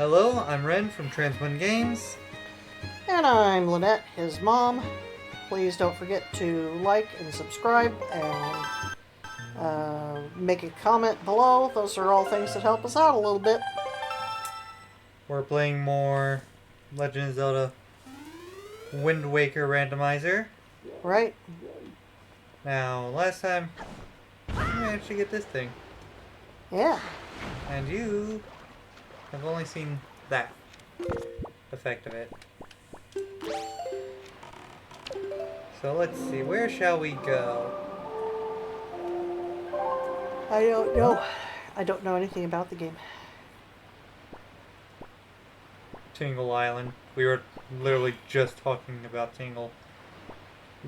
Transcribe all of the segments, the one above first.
Hello, I'm Ren from Trans1 Games. And I'm Lynette, his mom. Please don't forget to like and subscribe and make a comment below. Those are all things that help us out a little bit. We're playing more Legend of Zelda Wind Waker Randomizer. Right? Now, last time, I managed to get this thing. Yeah. And you have only seen that effect of it. So let's see, where shall we go? I don't know. I don't know anything about the game. Tingle Island. We were literally just talking about Tingle.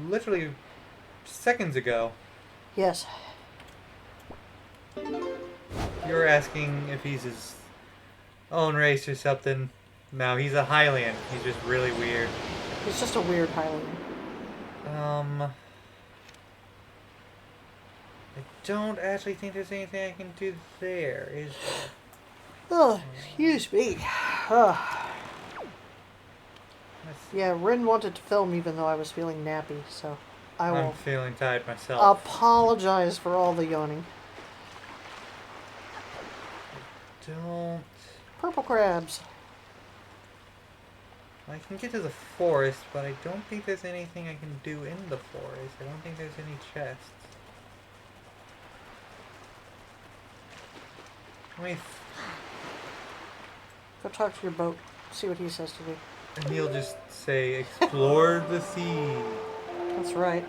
Literally seconds ago. Yes. You were asking if he's his own race or something. No, he's a Hylian. He's just really weird. It's just a weird Highlander. I don't actually think there's anything I can do there, is there? Oh, excuse me. Yeah, Rin wanted to film even though I was feeling nappy, so I'm will feeling tired myself. apologize for all the yawning. Don't... Purple crabs. I can get to the forest, but I don't think there's anything I can do in the forest. I don't think there's any chests. Let me... Go talk to your boat. See what he says to me. And he'll just say, explore the sea. That's right.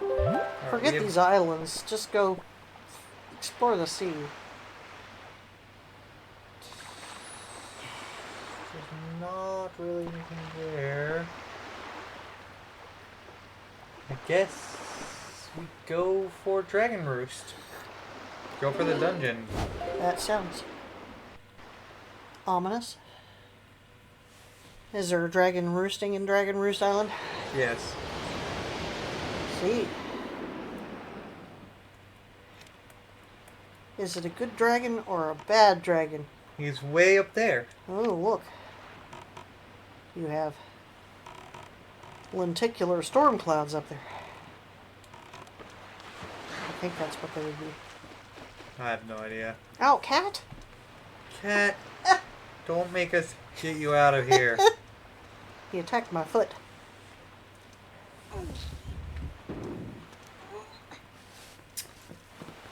Alright, Forget these islands. Just go explore the sea. There's not really anything there. I guess we go for Dragon Roost. Go for the dungeon. That sounds ominous. Is there a dragon roosting in Dragon Roost Island? Yes. See. Is it a good dragon or a bad dragon? He's way up there. Oh, look. You have lenticular storm clouds up there. I think that's what they would be. I have no idea. Ow, cat! Cat, don't make us get you out of here. He attacked my foot.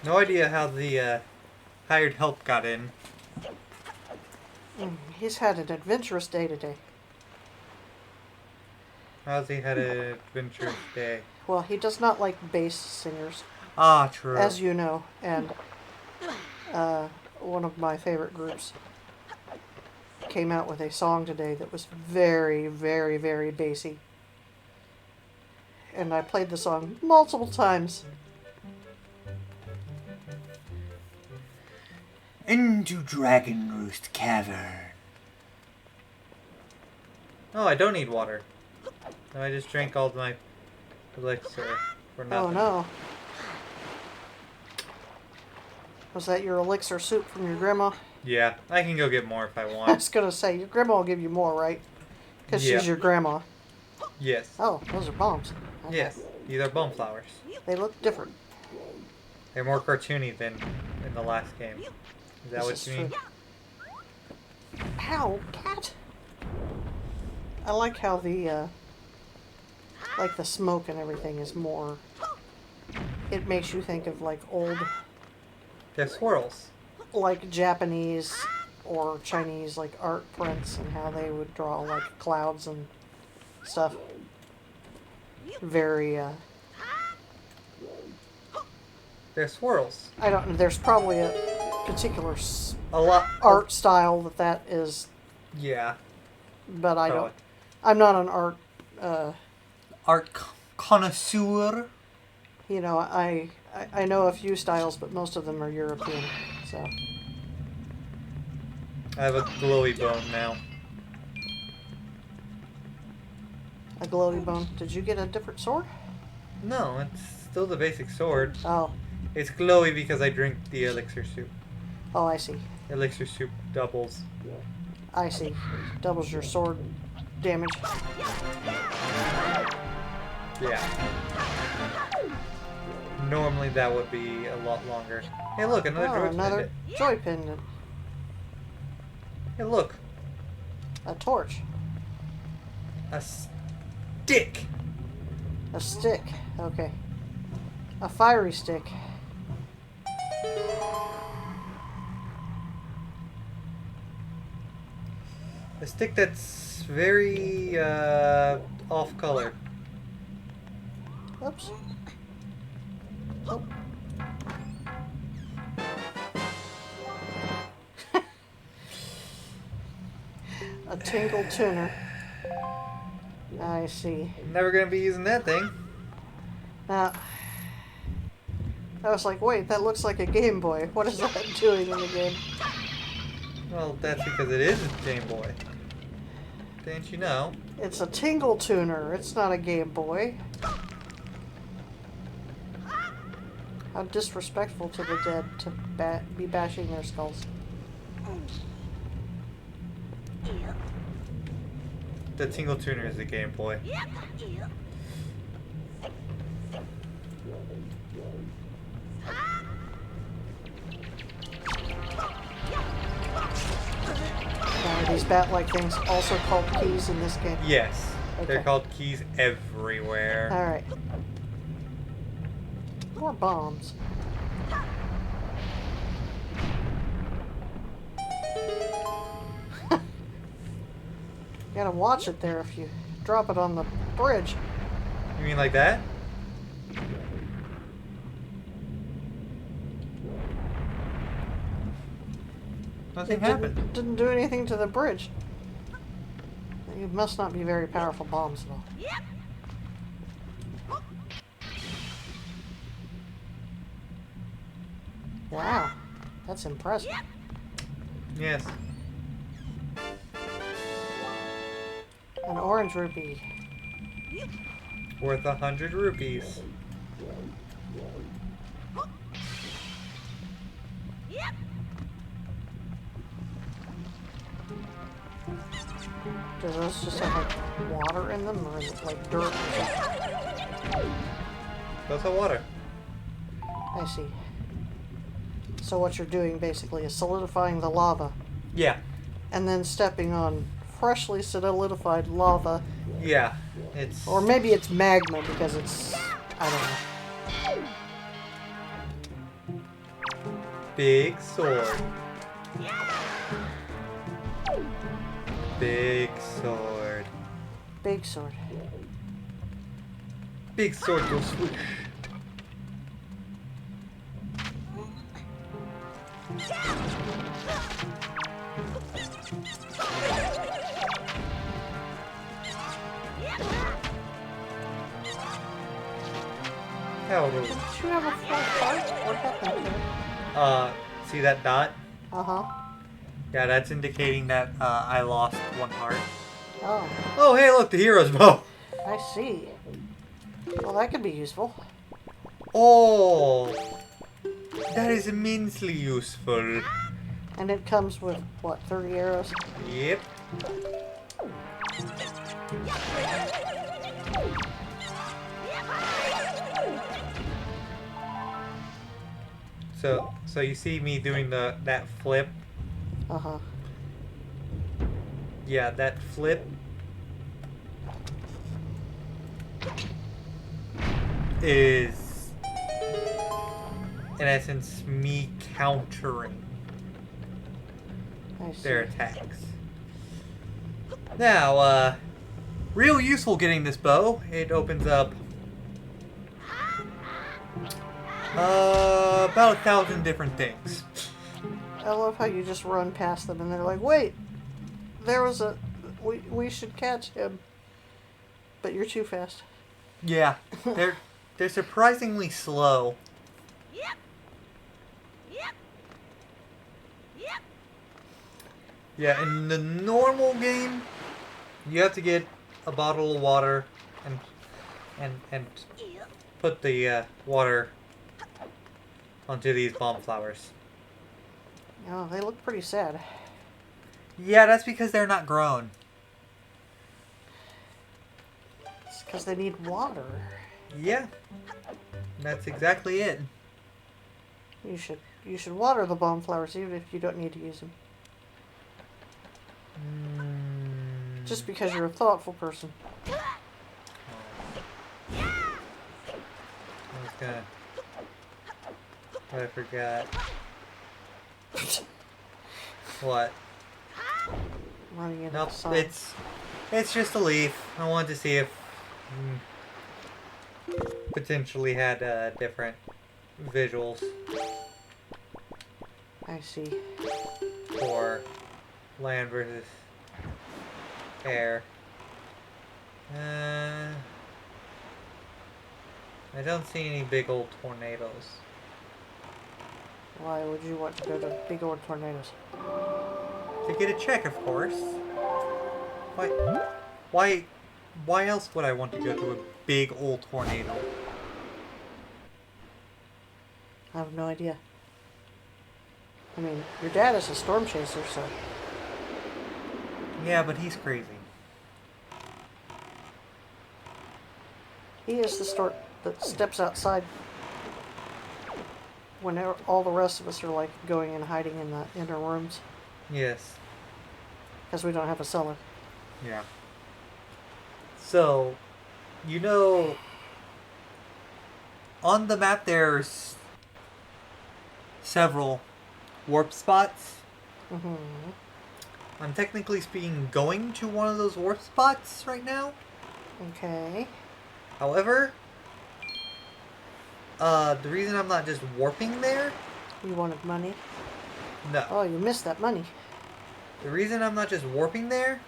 No idea how the hired help got in. He's had an adventurous day today. How's he had an adventurous day? Well, he does not like bass singers, Ah, true. as you know, and one of my favorite groups came out with a song today that was very, very, very bassy. And I played the song multiple times. Into Dragon Roost Cavern. Oh, I don't need water. No, I just drank all my elixir for nothing. Oh no. Was that your elixir soup from your grandma? Yeah, I can go get more if I I want. was gonna say, your grandma will give you more, right? Because Yeah. she's your grandma. Yes. Oh, those are bombs. Okay. Yes, these are bone flowers. They look different. They're more cartoony than in the last game. Is that This what is you mean? true. Ow, cat! I like how the, like the smoke and everything is more... It makes you think of, like, old, They're swirls. like, Japanese or Chinese, like, art prints and how they would draw, like, clouds and stuff. Very, They're swirls. I don't know, there's probably a particular A lot. art style that is, Yeah. but I Probably. don't, I'm not an art, Art connoisseur. you know, I know a few styles, but most of them are European, so. I have a glowy bone now. A glowy bone. Did you get a different sword? No, it's still the basic sword. Oh, It's glowy because I drink the elixir soup. Oh, I see. Elixir soup doubles. I see. Doubles your sword damage. Yeah. Normally that would be a lot longer. Hey, look, another Oh, joy another pendant. joy pendant. Hey, look, A torch. a stick. A stick. Okay. A fiery stick. A stick that's very off color. Oops. Oh. A tingle tuner. I see. Never gonna be using that thing. Now, I was like, wait, that looks like a Game Boy. What is that doing in the game? Well, that's because it is a Game Boy. Didn't you know? It's a tingle tuner. It's not a Game Boy. How disrespectful to the dead to be bashing their skulls. The Tingle Tuner is a Game Boy. Are these bat-like things also called keys in this game? Yes. They're Okay. called keys everywhere. Alright. More bombs. You gotta watch it there if you drop it on the bridge. You mean like that? Nothing It happened. didn't do anything to the bridge. You must not be very powerful bombs at all. Wow, that's impressive. Yes. An orange rupee. Worth 100 rupees. Does those just have like water in them, or is it like dirt? Or something? Those are water. I see. So what you're doing basically is solidifying the lava, Yeah. and then stepping on freshly solidified lava, Yeah. It's... or maybe it's magma because it's, I don't know. Big sword. Big sword. Big sword. Big sword will swoosh. Hell, Did you have a full heart? What happened to it? see that dot? Uh-huh. Yeah, that's indicating that I lost one heart. Oh, Oh, hey, look, the hero's bow. I see. Well, that could be useful. Oh, that is immensely useful. And it comes with, what, 30 arrows? Yep. So you see me doing that flip? Uh-huh. Yeah, that flip is, in essence, me countering I see. their attacks. Now, real useful getting this bow. It opens up about 1,000 different things. I love how you just run past them and they're like, wait, there was a... We should catch him. But you're too fast. Yeah, they're surprisingly slow. Yeah, in the normal game, you have to get a bottle of water and put the water onto these bomb flowers. Oh, they look pretty sad. Yeah, that's because they're not grown. It's because they need water. Yeah, that's exactly it. You should water the bone flowers even if you don't need to use them. Just because you're a thoughtful person. I was gonna... I forgot. What? Running into Nope, the sun. it's just a leaf. I wanted to see if potentially had different visuals I see. for land versus air. I don't see any big old tornadoes. Why would you want to go to big old tornadoes? To get a check, of course. Why else would I want to go to a big old tornado? I have no idea. I mean, your dad is a storm chaser, so... Yeah, but he's crazy. He is the storm that steps outside whenever all the rest of us are, like, going and hiding in the inner rooms. Yes. Because we don't have a cellar. Yeah. So, you know, on the map there's several warp spots. Mm-hmm. I'm technically speaking going to one of those warp spots right now. Okay. However, the reason I'm not just warping there... You wanted money? No. Oh, you missed that money. The reason I'm not just warping there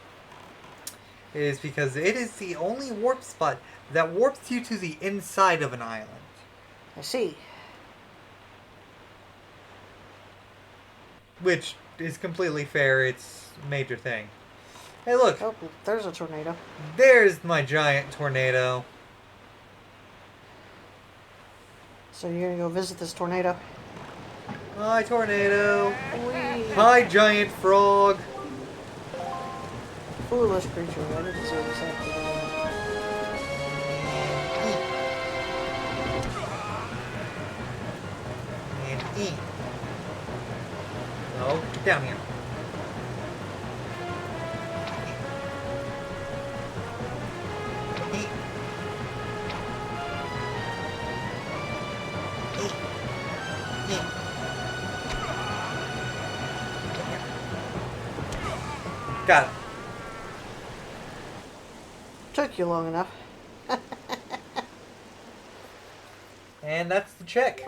is because it is the only warp spot that warps you to the inside of an island. I see. Which is completely fair. It's a major thing. Hey, look. Oh, there's a tornado. There's my giant tornado. So you're gonna go visit this tornado? Hi, tornado. Whee! Hi, giant frog. Foolish creature. I didn't see this afternoon. And eat. No, get down here. Eat. Eat. Eat. Got it. Took you long enough. And that's the check.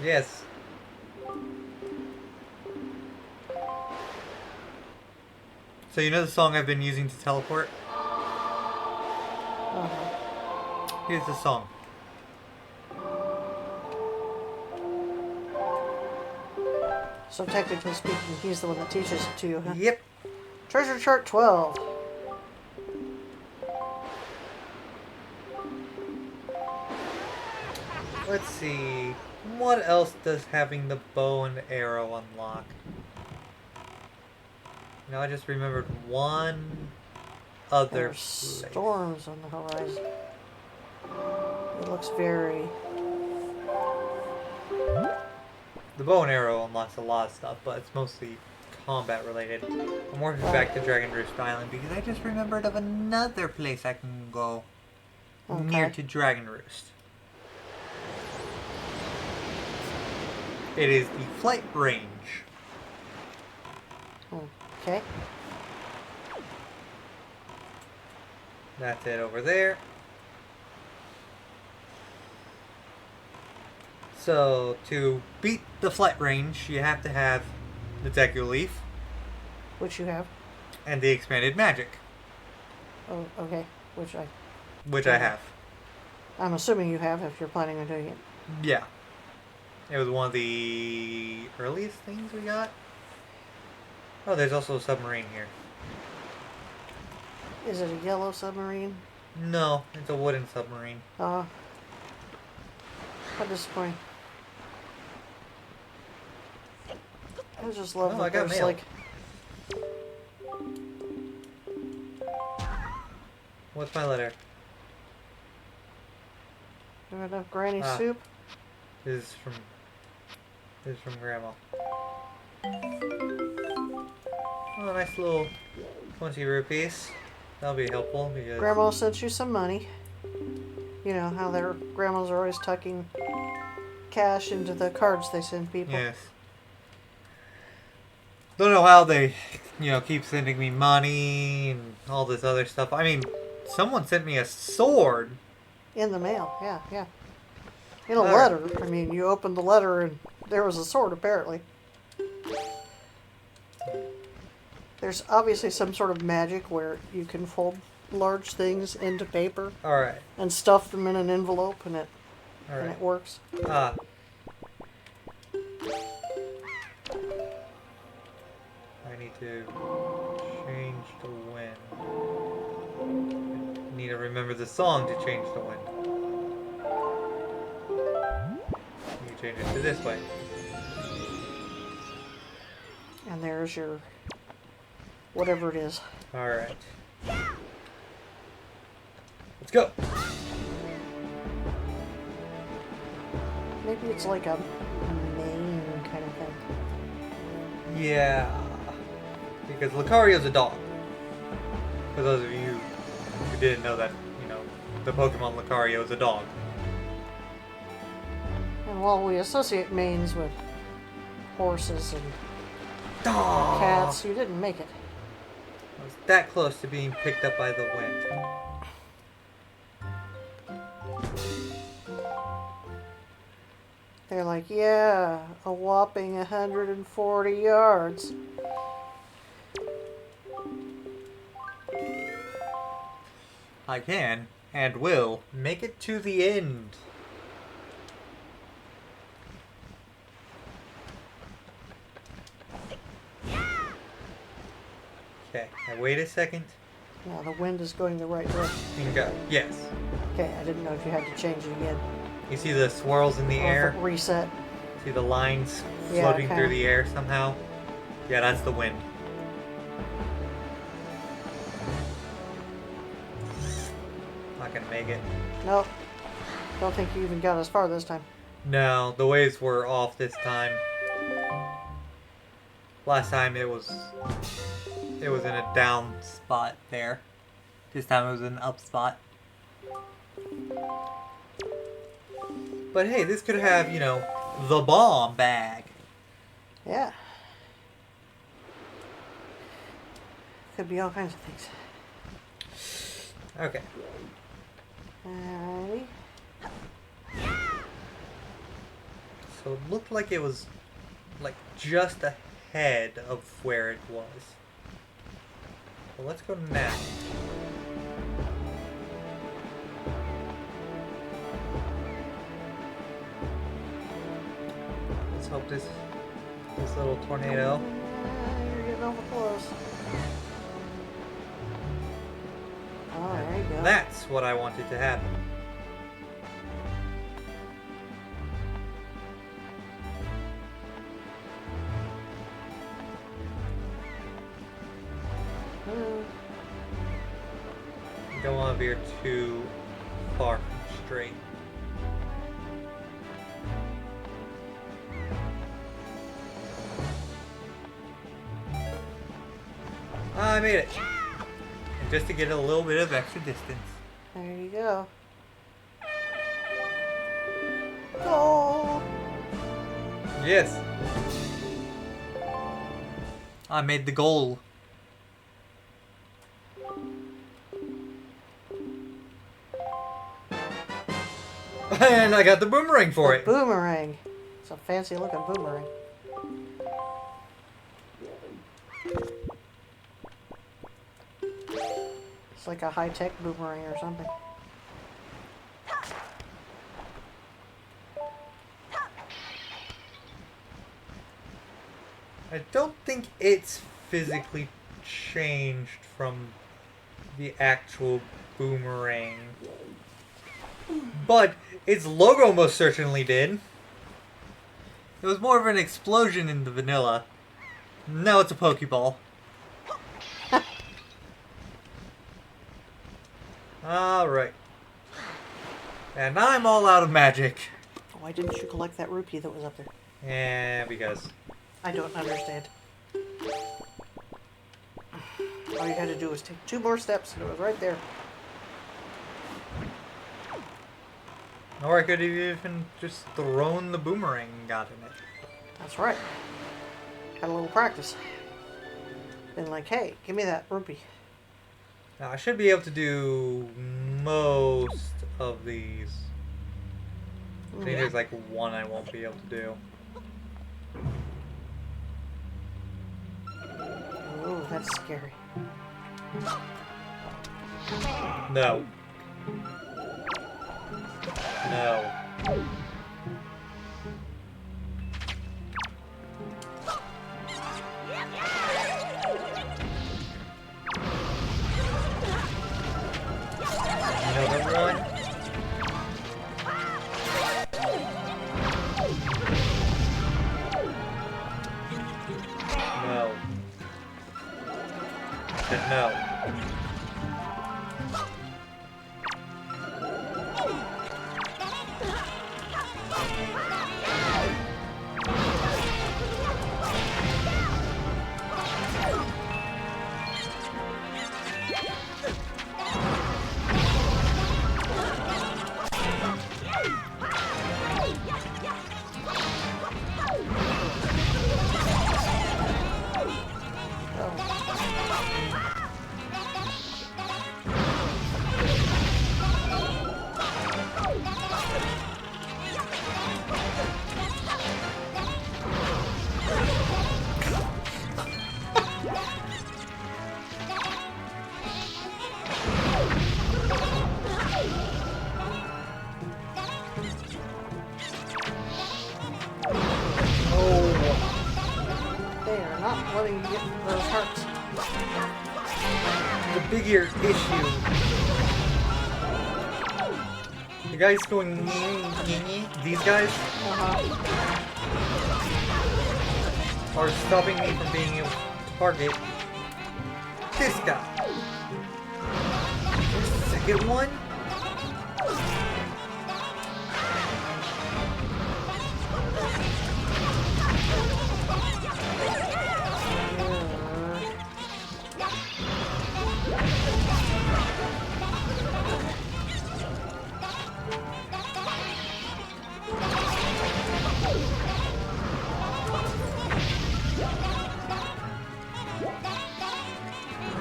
Yes. So you know the song I've been using to teleport? Uh-huh. Here's the song. So technically speaking, he's the one that teaches it to you, huh? Yep. Treasure chart 12. Let's see. What else does having the bow and arrow unlock? Now I just remembered one other There's place. storms on the horizon. It looks very... The bow and arrow unlocks a lot of stuff, but it's mostly combat related. I'm working back to Dragon Roost Island because I just remembered of another place I can go near Okay. to Dragon Roost. It is the flight range. Okay. That's it over there. So, to beat the flight range, you have to have the Deku Leaf Which you have. and the expanded magic, Oh, okay. which I have. I'm assuming you have if you're planning on doing it. Yeah. It was one of the earliest things we got. Oh, there's also a submarine here. Is it a yellow submarine? No, it's a wooden submarine. How disappointing. I just love Oh, that I got there's mail. like What's my letter? enough granny Ah. soup. This is from Grandma. Oh, nice little 20 rupees. That'll be helpful because Grandma sent you some money. You know how their grandmas are always tucking cash into the cards they send people. yes. Don't know how they, keep sending me money and all this other stuff. I mean, someone sent me a sword. In the mail, yeah, yeah. In a Alright. letter. I mean, you opened the letter and there was a sword, apparently. There's obviously some sort of magic where you can fold large things into paper Alright. and stuff them in an envelope, and it Alright. works. Ah. I need to change the wind. I need to remember the song to change the wind. You change it to this way. And there's your whatever it is. Alright. Let's go. Maybe it's like a mane kind of thing. Yeah. Because Lucario's a dog. For those of you who didn't know that, the Pokemon Lucario is a dog. And while we associate manes with horses and Dog. cats, you didn't make it. I was that close to being picked up by the wind. They're like, yeah, a whopping 140 yards. I can, and will, make it to the end. Okay, now wait a second. Yeah, the wind is going the right direction. And go. Yes. Okay, I didn't know if you had to change it again. You see the swirls in the Or if air? it reset. See the lines Yeah, floating kinda. through the air somehow? Yeah, that's the wind. Not gonna make it. Nope. Don't think you even got as far this time. No, the waves were off this time. Last time it was in a down spot there. This time it was in an up spot. But hey, this could have, the bomb bag. Yeah. Could be all kinds of things. Okay. Alrighty. So it looked like it was just ahead of where it was. Well, let's go now. Let's hope this little tornado. You're getting awful close. Oh, there you go. That's what I wanted to happen. Hmm. Don't want to veer too far from straight. I made it. And just to get a little bit of extra distance. There you go. Goal! Yes. I made the goal. And I got the boomerang for it. Boomerang. It's a fancy looking boomerang. It's like a high-tech boomerang or something. I don't think it's physically changed from the actual boomerang. But its logo most certainly did. It was more of an explosion in the vanilla. No, it's a Pokeball. Alright. And I'm all out of magic. Why didn't you collect that rupee that was up there? Yeah, because... I don't understand. All you had to do was take 2 more steps and it was right there. Or I could have even just thrown the boomerang and gotten it. That's right. Had a little practice. Been like, hey, give me that rupee. Now, I should be able to do most of these. I think there's like one I won't be able to do. Ooh, that's scary. No. No. Another one. No. Said no. Not letting you get those hearts. The bigger issue. The guys going these guys are stopping me from being able to target this guy. There's the second one.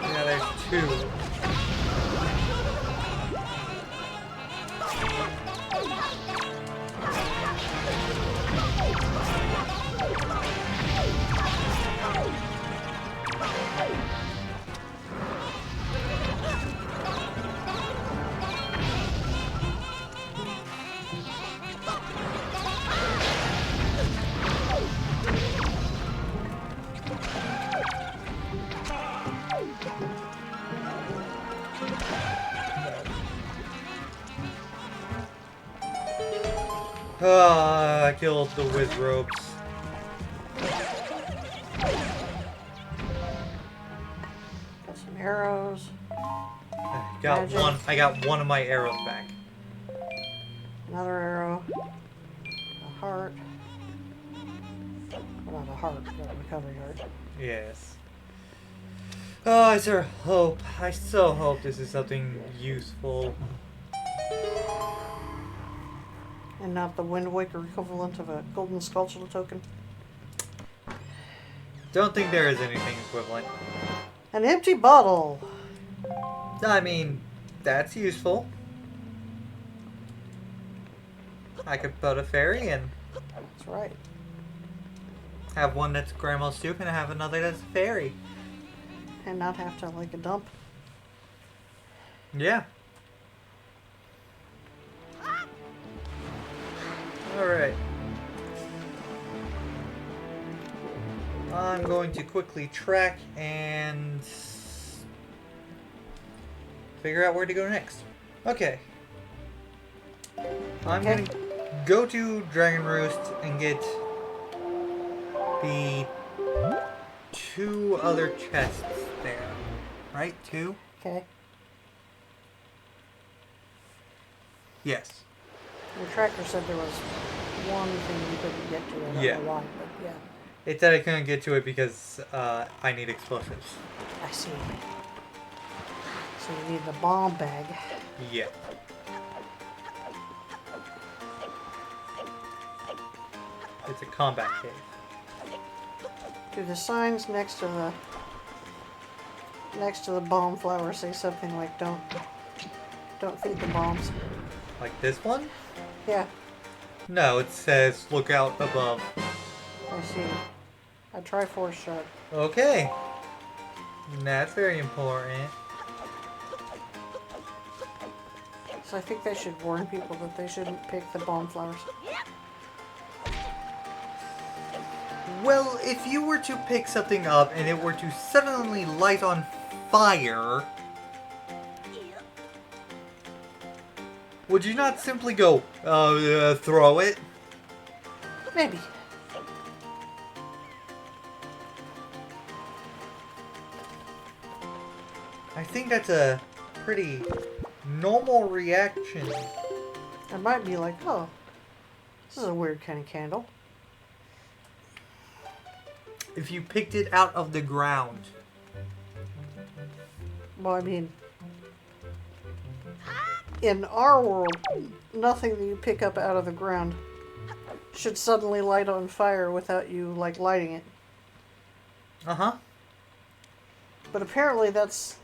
Yeah, there's 2. Ah, I killed the whiz ropes. Got some arrows. I got one of my arrows back. Another arrow. A heart. Well, not a heart, but a recovery heart. Yes. Oh, I sure hope. I so hope this is something useful. And not the Wind Waker equivalent of a golden sculpture token. Don't think there is anything equivalent. An empty bottle! I mean, that's useful. I could put a fairy in. That's right. Have one that's grandma's soup and have another that's a fairy. And not have to, like, a dump. Yeah. Alright. I'm going to quickly track and figure out where to go next. Okay. I'm going to go to Dragon Roost and get the 2 other chests there. Right? 2? Okay. Yes. Your tracker said there was one thing you couldn't get to. I don't Yeah. know why, but yeah. It said I couldn't get to it because I need explosives. I see. So you need the bomb bag. Yeah. It's a combat cave. Do the signs next to the bomb flower say something like don't feed the bombs? Like this one? Yeah, No, it says look out above. I see. A Triforce shot. Okay. That's very important. So I think they should warn people that they shouldn't pick the bomb flowers. Well, if you were to pick something up and it were to suddenly light on fire, would you not simply go, throw it? Maybe. I think that's a pretty normal reaction. I might be like, oh, this is a weird kind of candle. If you picked it out of the ground. Well, I mean, in our world, nothing that you pick up out of the ground should suddenly light on fire without you, like, lighting it. Uh-huh. But apparently that's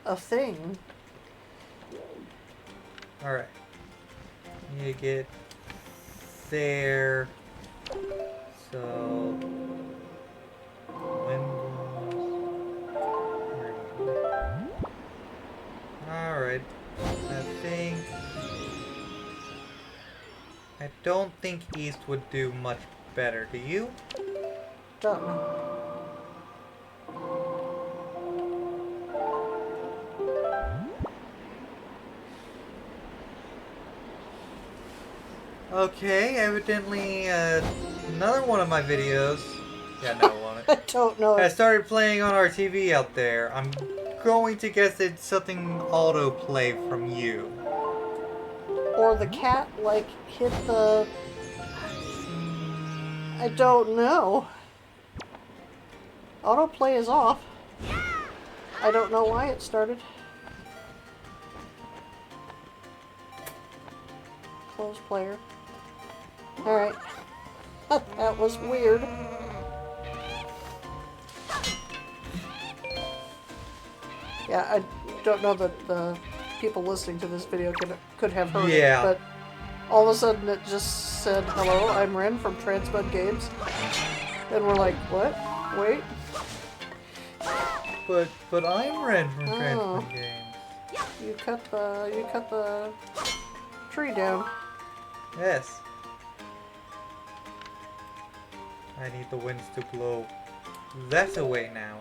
a thing. Alright. Need to get there. So... Alright. I don't think east would do much better. Do you? Don't know. Okay, evidently another one of my videos. Yeah, another one. I don't know. I started playing on our TV out there. I'm going to guess it's something autoplay from you. Or the cat, like, hit the... I don't know. Autoplay is off. I don't know why it started. Close player. Alright. That was weird. Yeah, I don't know that the people listening to this video could have heard it, but all of a sudden it just said, hello, I'm Ren from Transbud Games. And we're like, what? Wait. But I'm Ren from Transbud Games. You cut the tree down. Yes. I need the winds to blow that away now.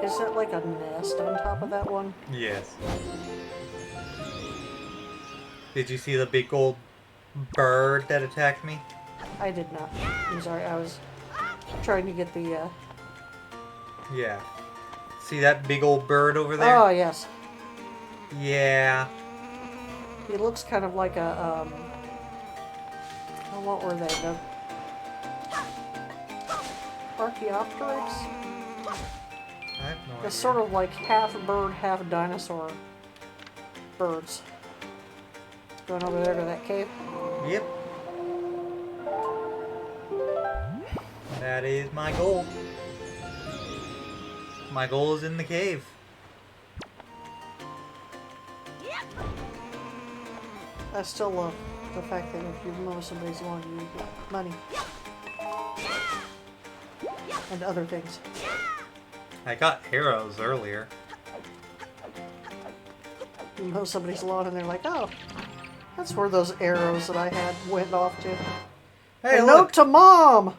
Is that like a nest on top of that one? Yes. Did you see the big old bird that attacked me? I did not. I'm sorry, I was trying to get the, Yeah. See that big old bird over there? Oh, yes. Yeah. He looks kind of like a, oh, what were they? The Archaeopteryx? I have no idea. It's sort of like half bird, half dinosaur birds. Going over there to that cave. Yep. That is my goal. My goal is in the cave. I still love the fact that if you mow somebody's lawn, you get money. And other things. I got arrows earlier. You mow somebody's lawn and they're like, oh, that's where those arrows that I had went off to. Hey, a look! note to Mom!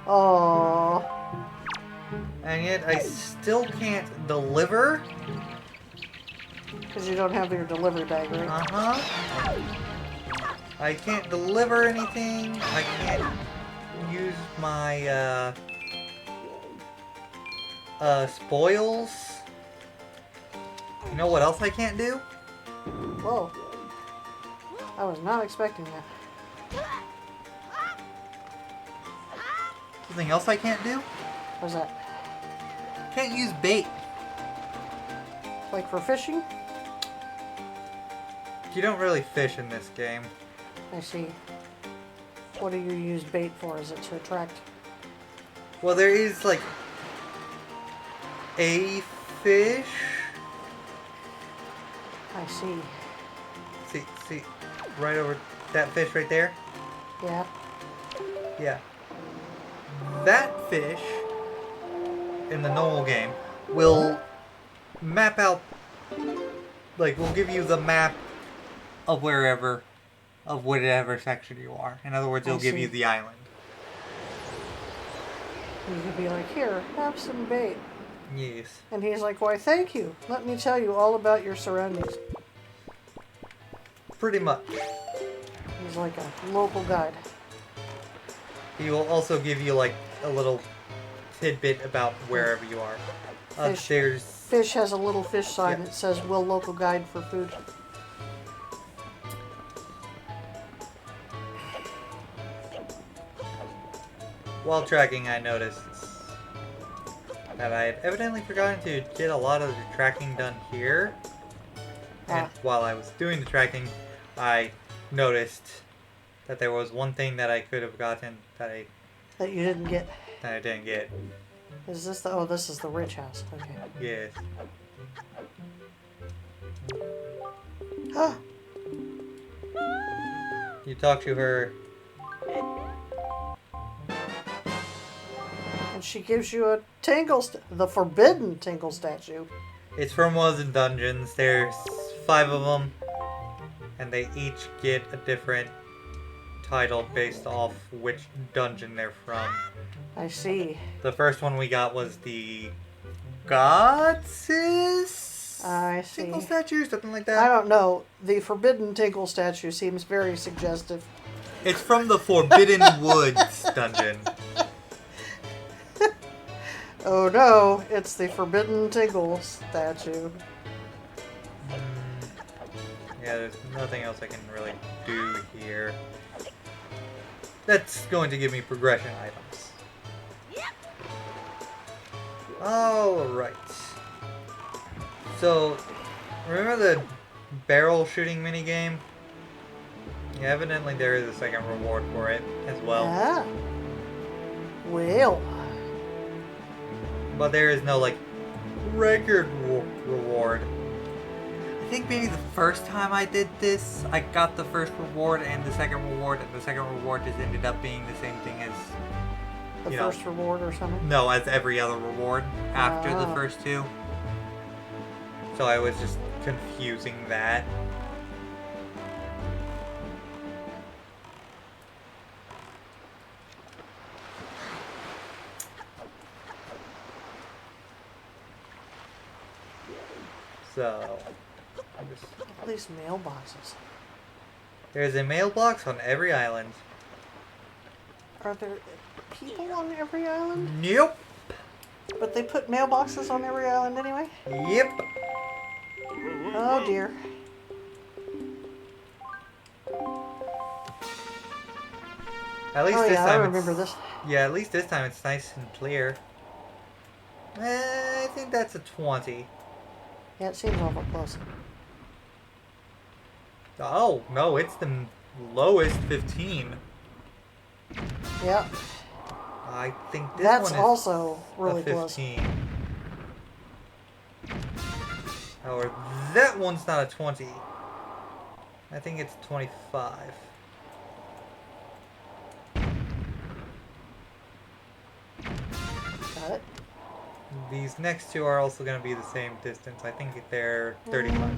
Aww. And yet I still can't deliver? Because you don't have your delivery bag, right? Uh-huh. I can't deliver anything. I can't use my spoils. You know what else I can't do? Whoa. I was not expecting that. Something else I can't do? What's that? Can't use bait. Like for fishing? You don't really fish in this game. I see. What do you use bait for? Is it to attract? Well, there is like a fish. I see. See, right over that fish right there. Yeah. Yeah. That fish in the normal game will map out, like, will give you the map of wherever, of whatever section you are. In other words, it'll give you the island. You could be like, here, have some bait. Yes. And he's like, why, thank you. Let me tell you all about your surroundings. Pretty much. He's like a local guide. He will also give you, like, a little tidbit about wherever you are. There's... Fish has a little fish sign Yeah. that says, will local guide for food. While tracking, I noticed that I had evidently forgotten to get a lot of the tracking done here. And while I was doing the tracking, I noticed that there was one thing that I could have gotten that That you didn't get. I didn't get. Is this the... Oh, this is the rich house. Okay. Yes. Huh. You talk to her. And she gives you a the forbidden Tingle statue. It's from one of the dungeons. There's 5 of them. And they each get a different title based off which dungeon they're from. I see. The first one we got was the Goddess? I see. Single statue, something like that. I don't know. The forbidden Tinkle statue seems very suggestive. It's from the Forbidden Woods dungeon. Oh no, it's the forbidden Tinkle statue. Yeah, there's nothing else I can really do here. That's going to give me progression items. Alright. So, remember the barrel shooting minigame? Yeah, evidently there is a second reward for it as well. Ah. Well. But there is no, like, record reward. I think maybe the first time I did this, I got the first reward and the second reward, and the second reward just ended up being the same thing as... The first reward or something? No, as every other reward after the Ah. first 2. So I was just confusing that. So, All these mailboxes. there's a mailbox on every island. Are there people on every island? Nope. But they put mailboxes on every island anyway? Yep. Oh dear. At least Oh this yeah, time I remember this. Yeah, at least this time it's nice and clear. I think that's a 20. Yeah, it seems awful close. Oh, no, it's the lowest 15. Yep. I think this That's one is also really a close. 15. Or that one's not a 20. I think it's 25. Got it. These next 2 are also going to be the same distance. I think they're 35.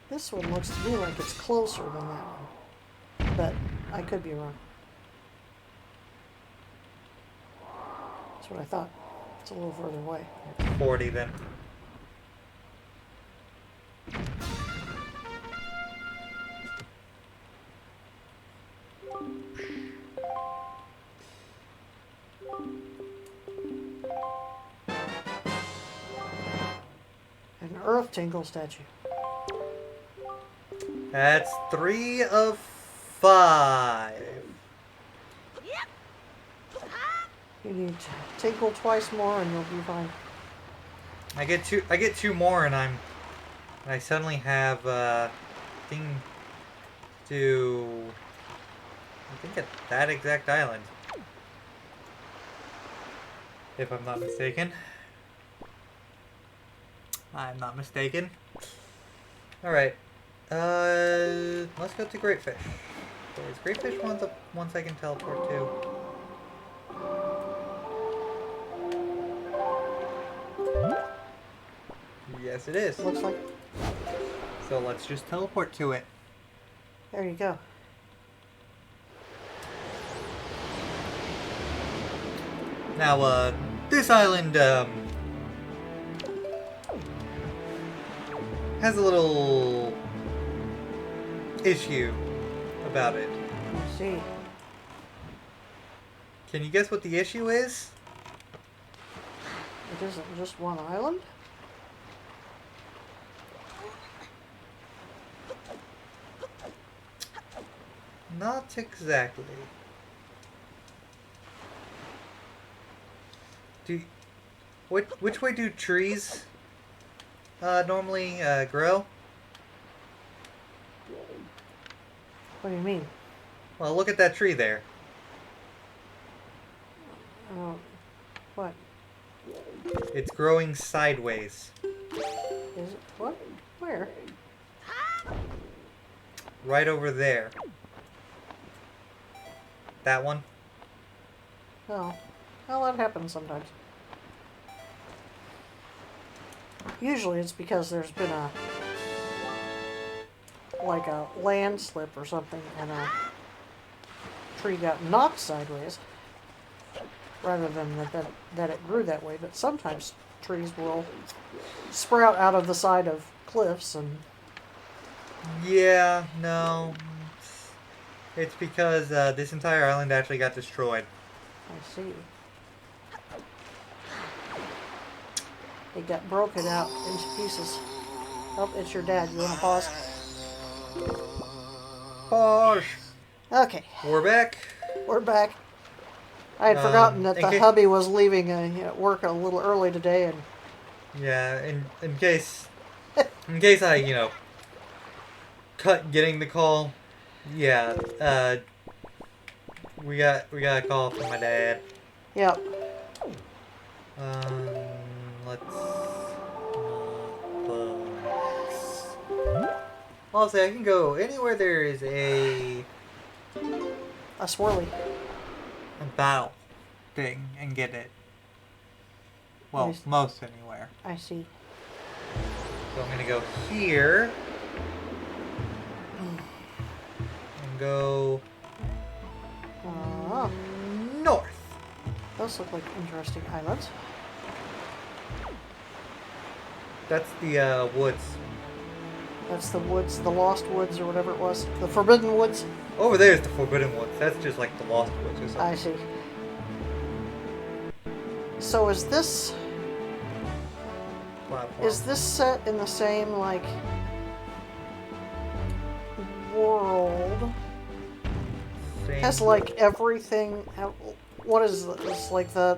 This one looks to me like it's closer than that one. But I could be wrong. That's what I thought. It's a little further away. It's 40 then. An Earth Tingle statue. That's 3 of 5. You need to tinkle twice more and you'll be fine. I get two more, and I suddenly have thing to. I think at that exact island, if I'm not mistaken. I'm not mistaken. All right. Let's go to Great Fish. Is Great Fish once I can teleport to? Yes, it is. Looks like. So let's just teleport to it. There you go. Now, this island, has a little issue about it. Let's see. Can you guess what the issue is? It isn't just one island? Not exactly. Which way do trees normally grow? What do you mean? Well, look at that tree there. What? It's growing sideways. Is it? What? Where? Right over there. That one? Oh. Well, that happens sometimes. Usually it's because there's been a landslip or something and a tree got knocked sideways rather than that it grew that way. But sometimes trees will sprout out of the side of cliffs and... Yeah, no. It's because this entire island actually got destroyed. I see. It got broken out into pieces. Oh, it's your dad. You want to pause? Pause. Okay, We're back. we're back. I had forgotten that the okay. hubby was leaving work a little early today, and Yeah, in case I cut getting the call. Yeah, we got a call from my dad. yep. Let's also, I can go anywhere there is a A swirly. battle thing and get it. Well, Nice. most anywhere. I see. So I'm gonna go here and go Oh, north. those look like interesting islands. That's the woods. That's the woods, the Lost Woods, or whatever it was. The Forbidden Woods. Over there is the Forbidden Woods. That's just like the Lost Woods or something. I see. So is this Platform. set in the same world? Same. Has everything. What is this? Like the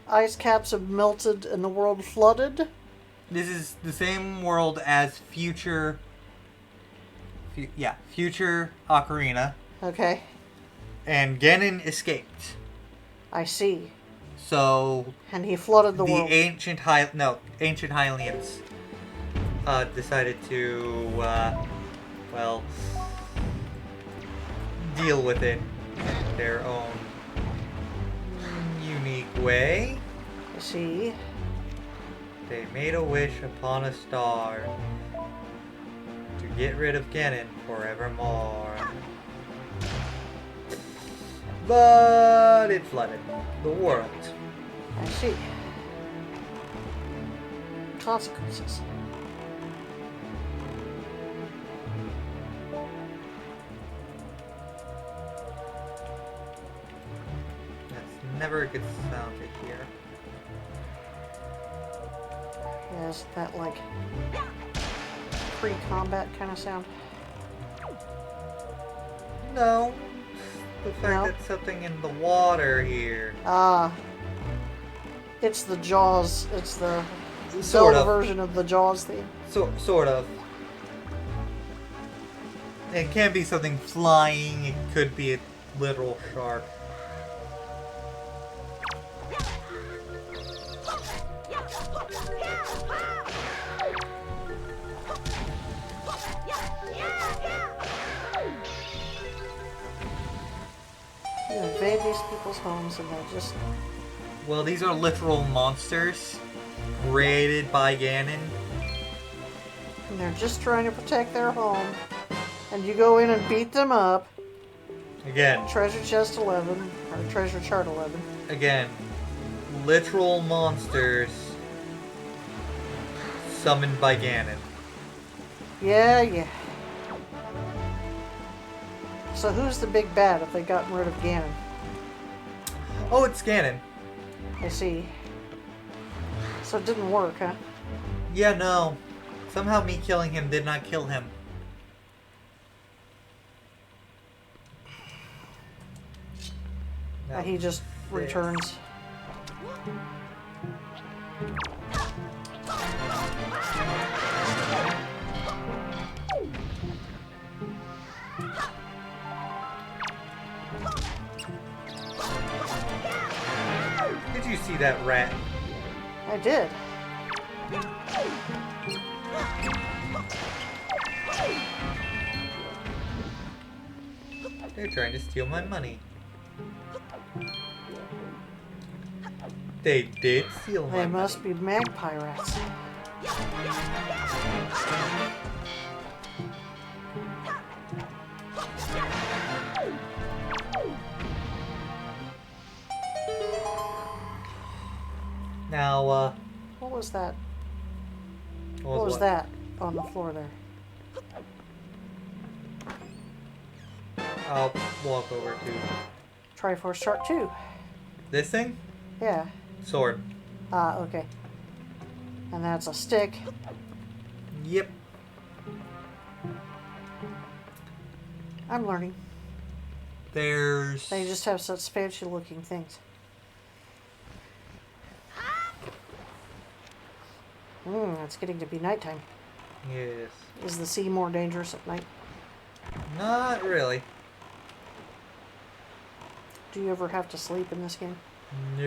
ice caps have melted and the world flooded? This is the same world as future Ocarina, Okay, and Ganon escaped. I see. So And he flooded the the world. ancient Hylians decided to deal with it in their own unique way. I see. They made a wish upon a star to get rid of Ganon forevermore. But it flooded the world. I see. Consequences. That's never good sound to hear. Yeah, is that like pre-combat kind of sound? No. The fact No? that something in the water here. Ah. It's the Jaws. It's the Sort Zelda of. version of the Jaws theme. Sort of. It can be something flying. It could be a literal shark. You invade these people's homes and they just... Well, these are literal monsters created by Ganon. And they're just trying to protect their home. And you go in and beat them up. Again, Treasure Chest 11. Or Treasure Chart 11. again, literal monsters summoned by Ganon. Yeah, yeah. So who's the big bad if they gotten rid of Ganon? Oh, it's Ganon. I see. So it didn't work, huh? Yeah, no. Somehow me killing him did not kill him. No. He just returns. Did you see that rat? I did. They're trying to steal my money. They did steal my They money. must be magpie rats. Now, What was that? what was that on the floor there? I'll walk over to Triforce Chart 2. this thing? Yeah. Sword. Ah, okay. And that's a stick. Yep. I'm learning. There's... They just have such fancy looking things. It's getting to be nighttime. Yes. Is the sea more dangerous at night? Not really. Do you ever have to sleep in this game? No.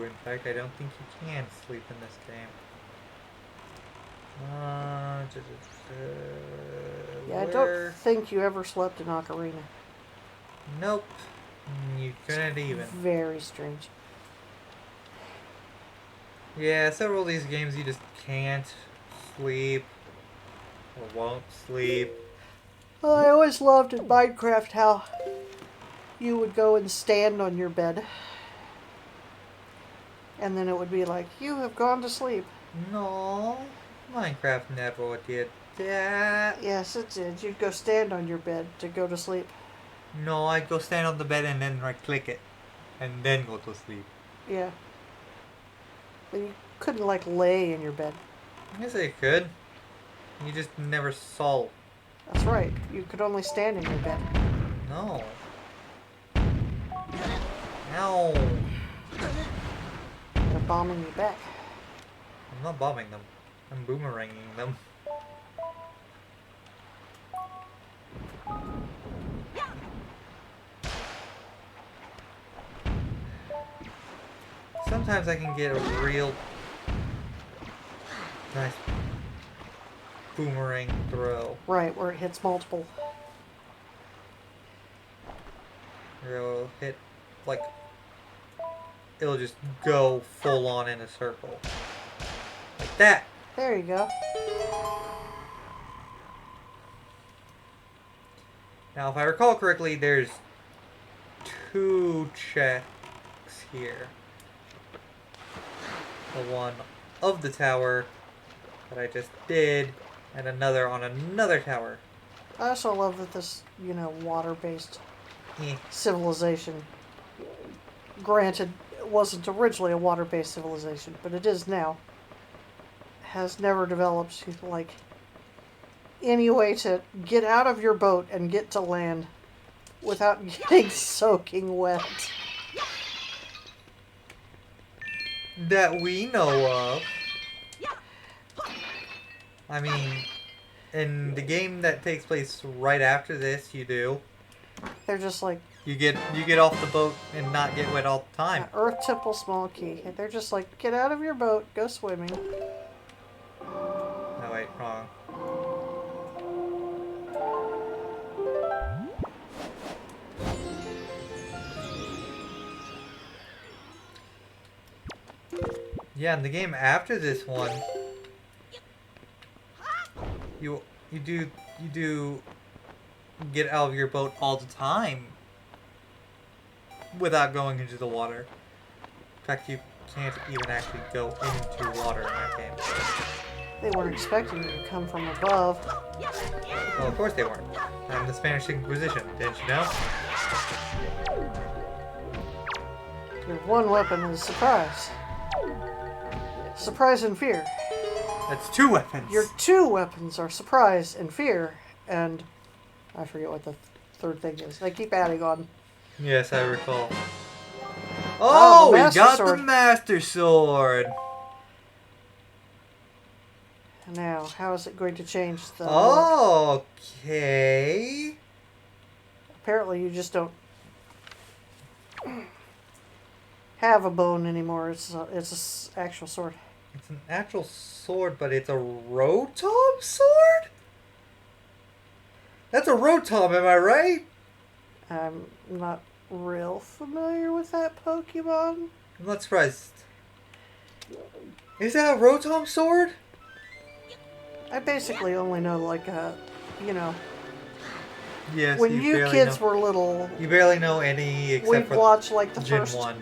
In fact, I don't think you can sleep in this game. Yeah, I don't think you ever slept in Ocarina. Nope. You couldn't even. Very strange. Yeah, several of these games you just can't sleep. Or won't sleep. Well, I always loved in Minecraft how you would go and stand on your bed. And then it would be like, you have gone to sleep. No. Minecraft never did that. Yes, it did. You'd go stand on your bed to go to sleep. No, I'd go stand on the bed and then right click it. And then go to sleep. Yeah. But you couldn't, like, lay in your bed. Yes, I could. You just never saw. That's right. You could only stand in your bed. No. Ow. They're bombing you back. I'm not bombing them. I'm boomeranging them. Sometimes I can get a real nice boomerang throw. Right, where it hits multiple. It'll hit, like, it'll just go full on in a circle. Like that. There you go. Now, if I recall correctly, there's 2 checks here. The one of the tower that I just did, and another on another tower. I also love that this, water-based Eh. civilization, granted, wasn't originally a water-based civilization, but it is now, has never developed, like, any way to get out of your boat and get to land without getting soaking wet. That we know of. I mean, in the game that takes place right after this, you do. They're just like... You get off the boat and not get wet all the time. Earth Temple Small Key. They're just like, get out of your boat, go swimming. Oh wait, wrong. Yeah, in the game after this one, you do get out of your boat all the time without going into the water. In fact, you can't even actually go into water in that game. They weren't expecting you to come from above. Well, of course they weren't. I'm the Spanish Inquisition, didn't you know? Your one weapon is surprise. Surprise and fear. That's 2 weapons. Your 2 weapons are surprise and fear, and I forget what the third thing is. They keep adding on. Yes, I recall. Oh, Oh, we Master got Sword. the Master Sword. Now, how is it going to change the look? Okay. Apparently you just don't have a bone anymore. It's a actual sword. It's an actual sword, but it's a Rotom sword? That's a Rotom, am I right? I'm not real familiar with that Pokemon. I'm not surprised. Is that a Rotom sword? I basically only know, like, you know, Yes, when you barely kids know. were little, You barely know any except we'd for watch, like, the Gen first 1.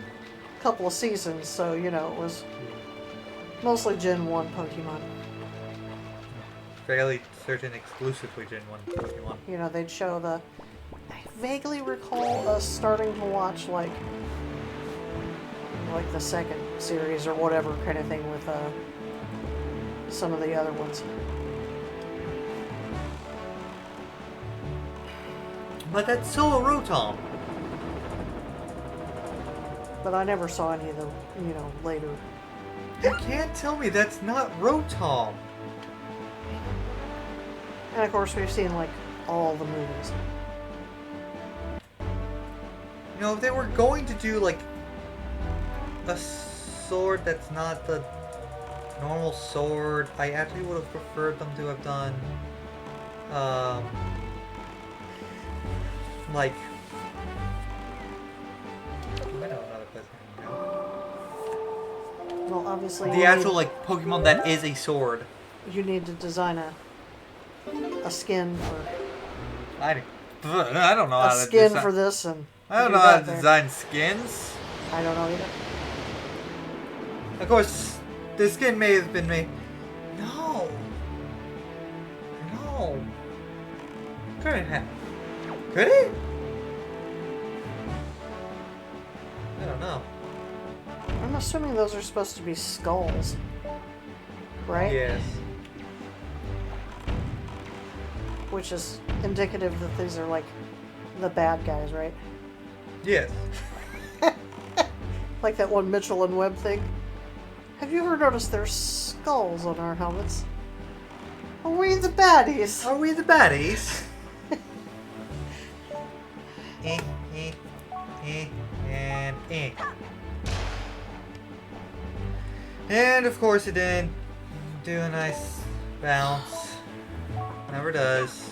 couple of seasons, so, you know, it was mostly Gen 1 Pokemon. Fairly certain exclusively Gen 1 Pokemon. You know, they'd show the... I vaguely recall us starting to watch, like the second series or whatever kind of thing with some of the other ones. But that's still a Rotom. But I never saw any of the, you know, later. You can't tell me that's not Rotom. And of course, we've seen, like, all the movies. You know, if they were going to do, like, a sword that's not the normal sword, I actually would have preferred them to have done, like... I know another place I can go. Well, obviously, The actual, like, Pokemon that is a sword. you need to design a skin for I don't know how to skin design... for this, and I don't do know how that to there. design skins. I don't know either. Of course, the skin may have been made... No. No. Couldn't have. Could it? I don't know. I'm assuming those are supposed to be skulls, right? Yes. Which is indicative that these are, like, the bad guys, right? Yes. Like that one Mitchell and Webb thing. Have you ever noticed there's skulls on our helmets? Are we the baddies? Are we the baddies? eh, eh, eh, and eh. And of course it didn't do a nice bounce. Never does.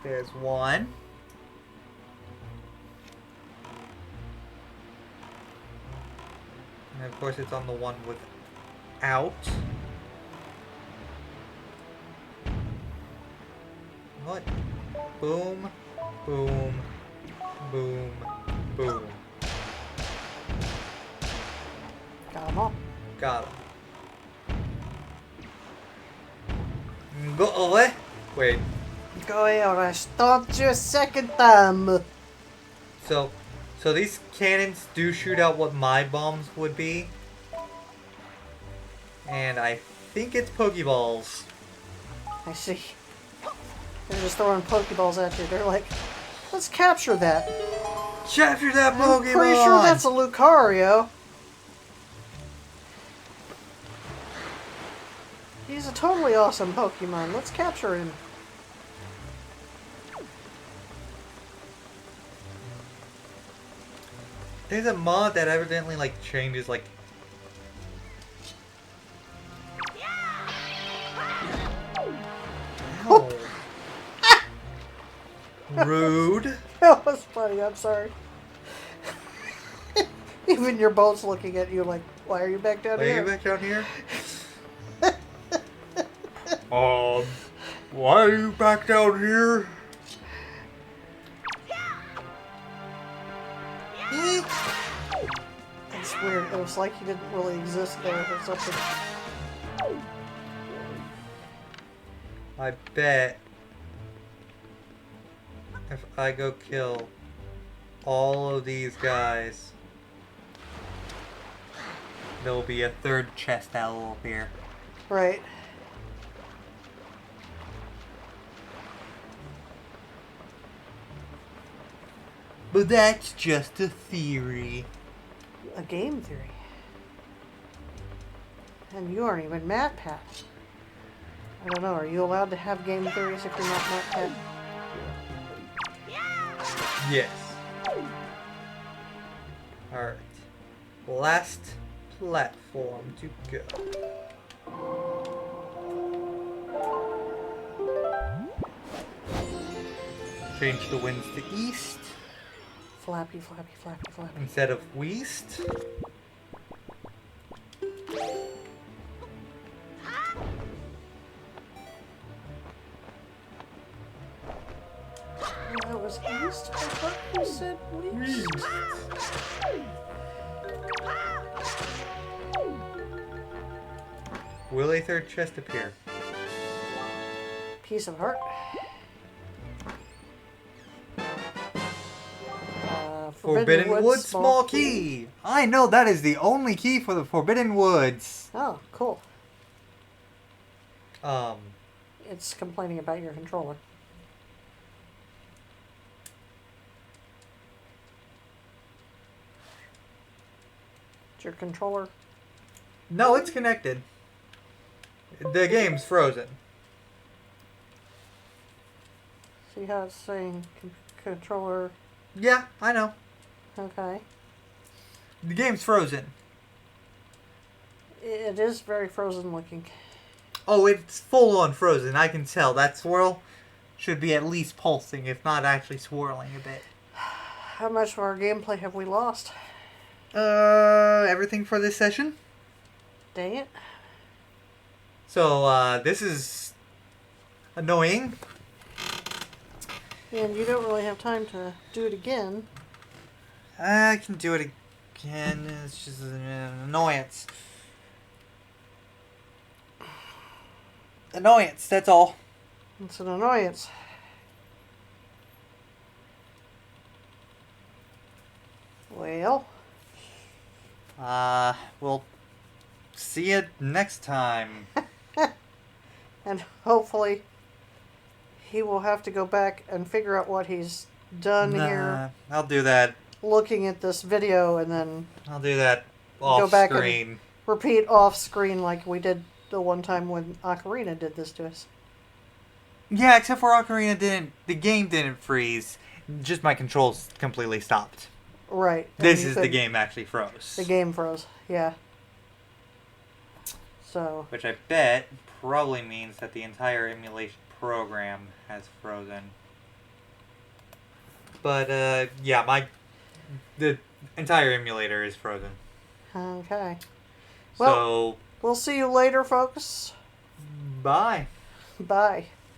There's one. And of course it's on the one without. What? Boom, boom, boom, boom. Got them all. Got him. Go away. Wait. Go away or I start you a second time. So these cannons do shoot out what my bombs would be. And I think it's Pokeballs. I see. They're just throwing Pokeballs at you. They're like, let's capture that. Capture that I'm Pokemon! pretty sure that's a Lucario. He's a totally awesome Pokemon. Let's capture him. There's a mod that evidently like changes like Ow. Rude. That was funny. I'm sorry. Even your boat's looking at you like, why are you back down Are here? you back down here? Why are you back down here? That's weird. It was like he didn't really exist there or something. I bet if I go kill all of these guys, there'll be a third chest that will appear. Right. But that's just a theory. A game theory. And you aren't even MatPat. I don't know, are you allowed to have game theories if you're not MatPat? Yes. Alright. Last platform to go. Change the winds to east Flappy, flappy, flappy, flappy. instead of west. That was east? I thought you said west. Will a third chest appear? Piece of heart. Forbidden Woods small key. I know that is the only key for the Forbidden Woods. Oh, cool. Um, It's complaining about your controller. Is your controller? no, it's connected. The game's frozen. See how it's saying controller? Yeah, I know. Okay. The game's frozen. It is very frozen looking. Oh, it's full on frozen. I can tell. That swirl should be at least pulsing, if not actually swirling a bit. How much of our gameplay have we lost? Everything for this session. Dang it. So, this is annoying. And you don't really have time to do it again. I can do it again. It's just an annoyance. Annoyance, that's all. It's an annoyance. Well, We'll see you next time. and hopefully he will have to go back and figure out what he's done here, I'll do that. looking at this video, and then I'll do that off Go back and- screen. repeat off screen like we did the one time when Ocarina did this to us. Yeah, except for Ocarina the game didn't freeze. Just my controls completely stopped. Right. and This you is the could- game actually froze. The game froze, yeah. So, Which I bet probably means that the entire emulation program has frozen. But, yeah, the entire emulator is frozen. okay. Well, So, we'll see you later, folks. bye. Bye.